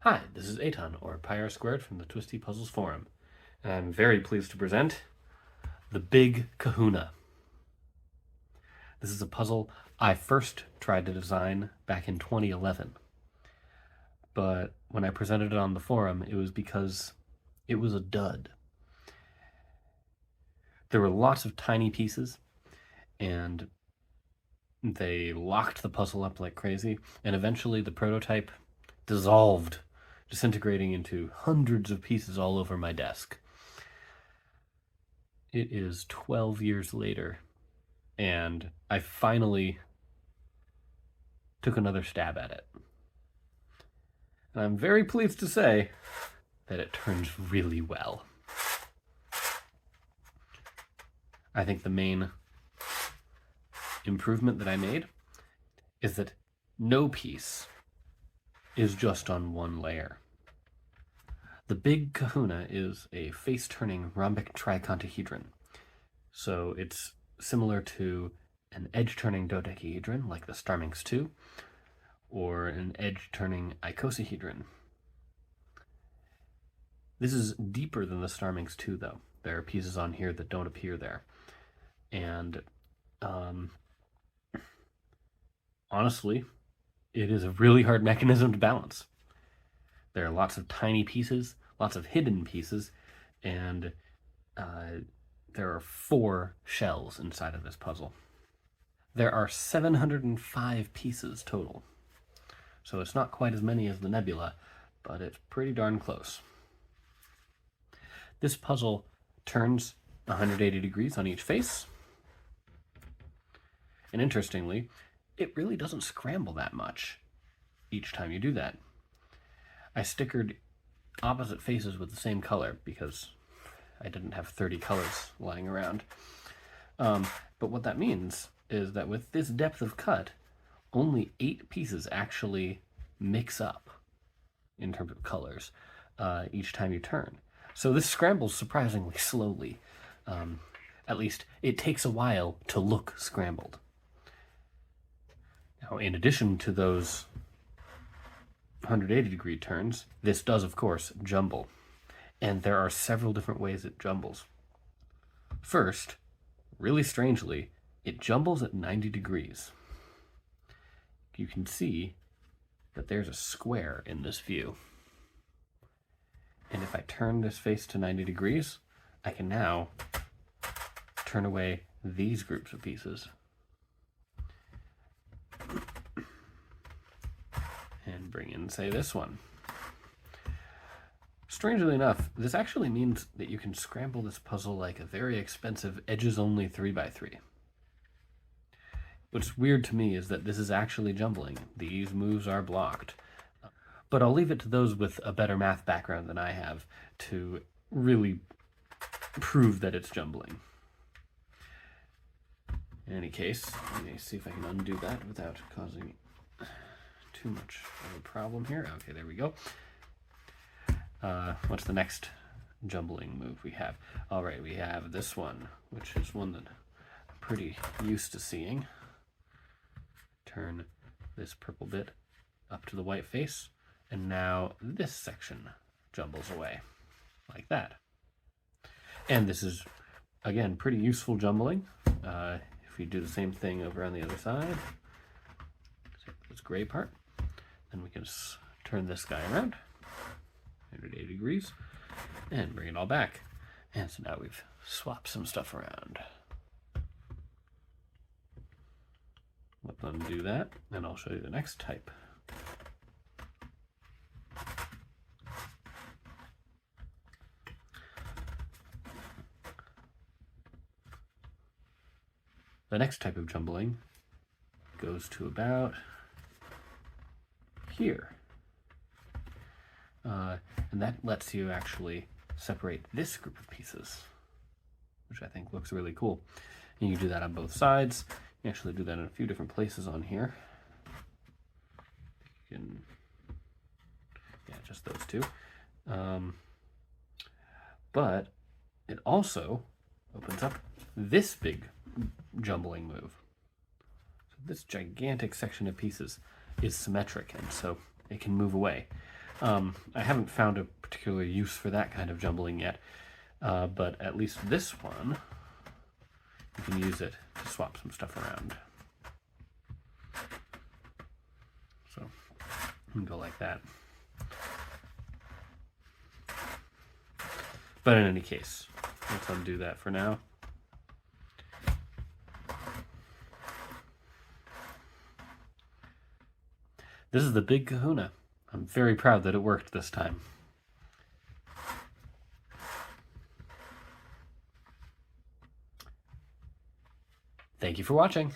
Hi, this is Aton, or Pi R Squared from the Twisty Puzzles Forum, and I'm very pleased to present the Big Kahuna. This is a puzzle I first tried to design back in 2011, but when I presented it on the forum, it was because it was a dud. There were lots of tiny pieces, and they locked the puzzle up like crazy, and eventually the prototype dissolved, disintegrating into hundreds of pieces all over my desk. It is 12 years later, and I finally took another stab at it. And I'm very pleased to say that it turns really well. I think the main improvement that I made is that no piece is just on one layer. The Big Kahuna is a face-turning rhombic tricontahedron. So it's similar to an edge-turning dodecahedron like the Starminx 2, or an edge-turning icosahedron. This is deeper than the Starminx 2, though. There are pieces on here that don't appear there. And honestly, it is a really hard mechanism to balance. There are lots of tiny pieces, lots of hidden pieces, and there are 4 shells inside of this puzzle. There are 705 pieces total. So it's not quite as many as the Nebula, but it's pretty darn close. This puzzle turns 180 degrees on each face. And interestingly, it really doesn't scramble that much each time you do that. I stickered opposite faces with the same color because I didn't have 30 colors lying around. But what that means is that with this depth of cut, only 8 pieces actually mix up in terms of colors each time you turn. So this scrambles surprisingly slowly. At least it takes a while to look scrambled. Now, in addition to those 180-degree turns, this does, of course, jumble. And there are several different ways it jumbles. First, really strangely, it jumbles at 90 degrees. You can see that there's a square in this view. And if I turn this face to 90 degrees, I can now turn away these groups of pieces. And bring in, say, this one. Strangely enough, this actually means that you can scramble this puzzle like a very expensive edges-only 3x3. What's weird to me is that this is actually jumbling. These moves are blocked. But I'll leave it to those with a better math background than I have to really prove that it's jumbling. In any case, let me see if I can undo that without causing too much of a problem here. Okay, there we go. What's the next jumbling move we have? All right, we have this one, which is one that I'm pretty used to seeing. Turn this purple bit up to the white face, and now this section jumbles away, like that. And this is, again, pretty useful jumbling. If we do the same thing over on the other side, this gray part, then we can just turn this guy around 180 degrees and bring it all back. And so now we've swapped some stuff around. Let's undo that, and I'll show you the next type. The next type of jumbling goes to about here. And that lets you actually separate this group of pieces, which I think looks really cool. And you can do that on both sides. You can actually do that in a few different places on here. You can, yeah, just those two. But it also opens up this big jumbling move. So this gigantic section of pieces is symmetric, and so it can move away. I haven't found a particular use for that kind of jumbling yet, but at least this one, you can use it to swap some stuff around. So you can go like that. But in any case, let's undo that for now. This is the Big Kahuna. I'm very proud that it worked this time. Thank you for watching.